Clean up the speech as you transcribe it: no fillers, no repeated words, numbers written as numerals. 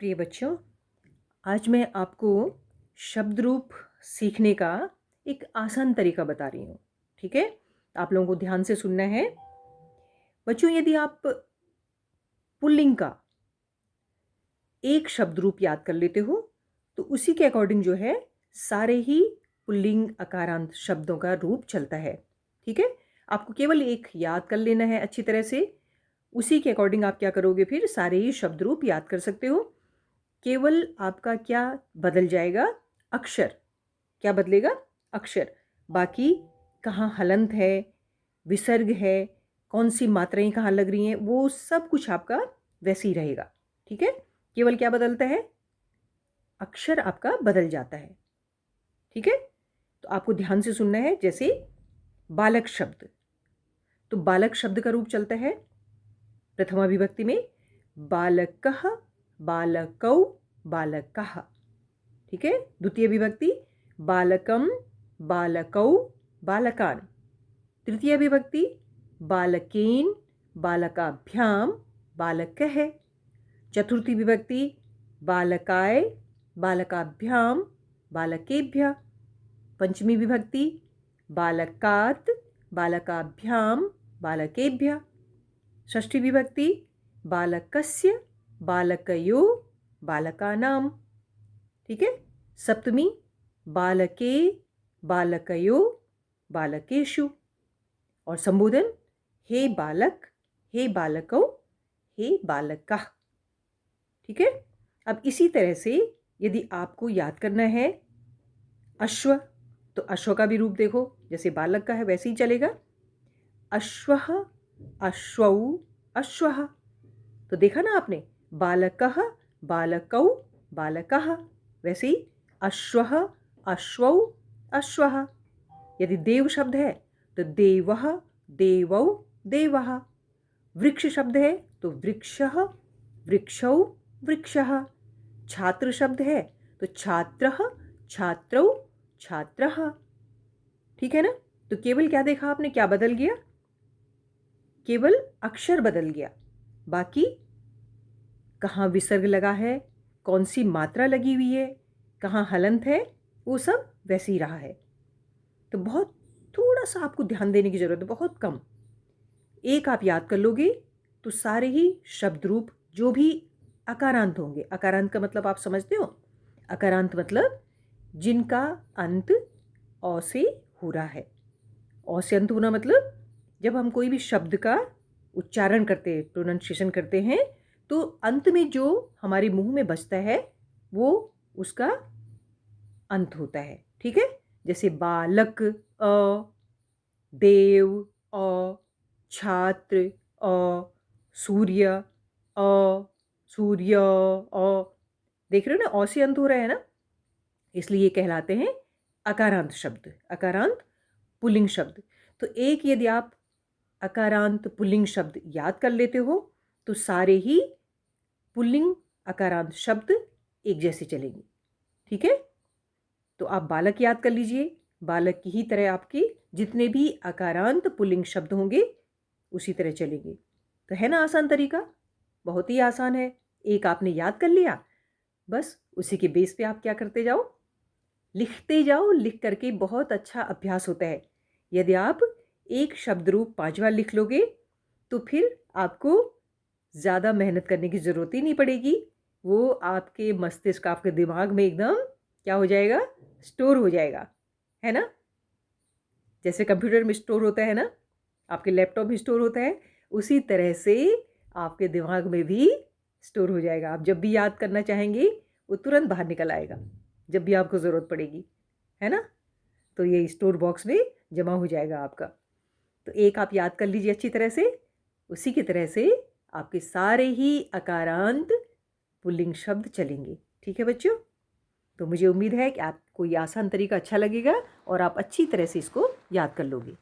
प्रिय बच्चों, आज मैं आपको शब्द रूप सीखने का एक आसान तरीका बता रही हूँ। ठीक है, आप लोगों को ध्यान से सुनना है। बच्चों, यदि आप पुल्लिंग का एक शब्द रूप याद कर लेते हो तो उसी के अकॉर्डिंग जो है सारे ही पुल्लिंग अकारांत शब्दों का रूप चलता है। ठीक है, आपको केवल एक याद कर लेना है अच्छी तरह से। उसी के अकॉर्डिंग आप क्या करोगे, फिर सारे ही शब्द रूप याद कर सकते हो। केवल आपका क्या बदल जाएगा, अक्षर। क्या बदलेगा? अक्षर। बाकी कहाँ हलंत है, विसर्ग है, कौन सी मात्राएं कहाँ लग रही हैं, वो सब कुछ आपका वैसे ही रहेगा। ठीक है, केवल क्या बदलता है, अक्षर आपका बदल जाता है। ठीक है, तो आपको ध्यान से सुनना है। जैसे बालक शब्द, तो बालक शब्द का रूप चलता है प्रथमा विभक्ति में बालकः, बालकौ, बालकः। ठीक है, द्वितीय विभक्ति बालकम, बालकौ, बालकान। तृतीय विभक्ति बालकेन, बालकाभ्याम, बालकः। चतुर्थी विभक्ति बालकाय, बालकाभ्याम, बालकेभ्यः। पंचमी विभक्ति बालकात्, बालकाभ्याम, बालकेभ्यः। षष्ठी विभक्ति बालकस्य, बालकयो, बालकानां। ठीक है, सप्तमी बालके, बालकयो, बालकेषु। और संबोधन हे बालक, हे बालकौ, हे बालकः। ठीक है, अब इसी तरह से यदि आपको याद करना है अश्व, तो अश्व का भी रूप देखो, जैसे बालक का है वैसे ही चलेगा। अश्वः, अश्वौ, अश्वः। तो देखा ना आपने, बालकः, बालकौ, बालकः। वैसे ही अश्वः, अश्वौ, अश्वः। यदि देव शब्द है तो देवः, देवौ, देवः। वृक्ष शब्द है तो वृक्षः, वृक्षौ, वृक्षः। छात्र शब्द है तो छात्रः, छात्रौ, छात्रः। ठीक है ना, तो केवल क्या देखा आपने, क्या बदल गया, केवल अक्षर बदल गया। बाकी कहाँ विसर्ग लगा है, कौन सी मात्रा लगी हुई है, कहाँ हलंत है, वो सब वैसे ही रहा है। तो बहुत थोड़ा सा आपको ध्यान देने की ज़रूरत है, बहुत कम। एक आप याद कर लोगे तो सारे ही शब्द रूप जो भी अकारांत होंगे, अकारांत का मतलब आप समझते हो, अकारांत मतलब जिनका अंत औ से हो रहा है। औ से अंत होना मतलब जब हम कोई भी शब्द का उच्चारण करते हैं, प्रोनाउंसिएशन करते हैं, तो अंत में जो हमारे मुंह में बजता है वो उसका अंत होता है। ठीक है, जैसे बालक अ, देव अ, छात्र अ, सूर्य अ, सूर्य अ। देख रहे हो ना, अ से अंत हो रहा है ना, इसलिए ये कहलाते हैं अकारांत शब्द, अकारांत पुल्लिंग शब्द। तो एक यदि आप अकारांत पुल्लिंग शब्द याद कर लेते हो तो सारे ही पुल्लिंग अकारांत शब्द एक जैसे चलेंगे। ठीक है, तो आप बालक याद कर लीजिए, बालक की ही तरह आपके जितने भी अकारांत पुल्लिंग शब्द होंगे उसी तरह चलेंगे। तो है ना आसान तरीका, बहुत ही आसान है। एक आपने याद कर लिया, बस उसी के बेस पे आप क्या करते जाओ, लिखते जाओ। लिख करके बहुत अच्छा अभ्यास होता है। यदि आप एक शब्द रूप 5 बार लिख लोगे तो फिर आपको ज़्यादा मेहनत करने की ज़रूरत ही नहीं पड़ेगी। वो आपके मस्तिष्क, आपके दिमाग में एकदम क्या हो जाएगा, स्टोर हो जाएगा। है ना, जैसे कंप्यूटर में स्टोर होता है ना, आपके लैपटॉप में स्टोर होता है, उसी तरह से आपके दिमाग में भी स्टोर हो जाएगा। आप जब भी याद करना चाहेंगे वो तुरंत बाहर निकल आएगा जब भी आपको ज़रूरत पड़ेगी। है ना, तो ये स्टोर बॉक्स में जमा हो जाएगा आपका। तो एक आप याद कर लीजिए अच्छी तरह से, उसी की तरह से आपके सारे ही अकारांत पुल्लिंग शब्द चलेंगे। ठीक है बच्चों, तो मुझे उम्मीद है कि आपको ये आसान तरीका अच्छा लगेगा और आप अच्छी तरह से इसको याद कर लोगे।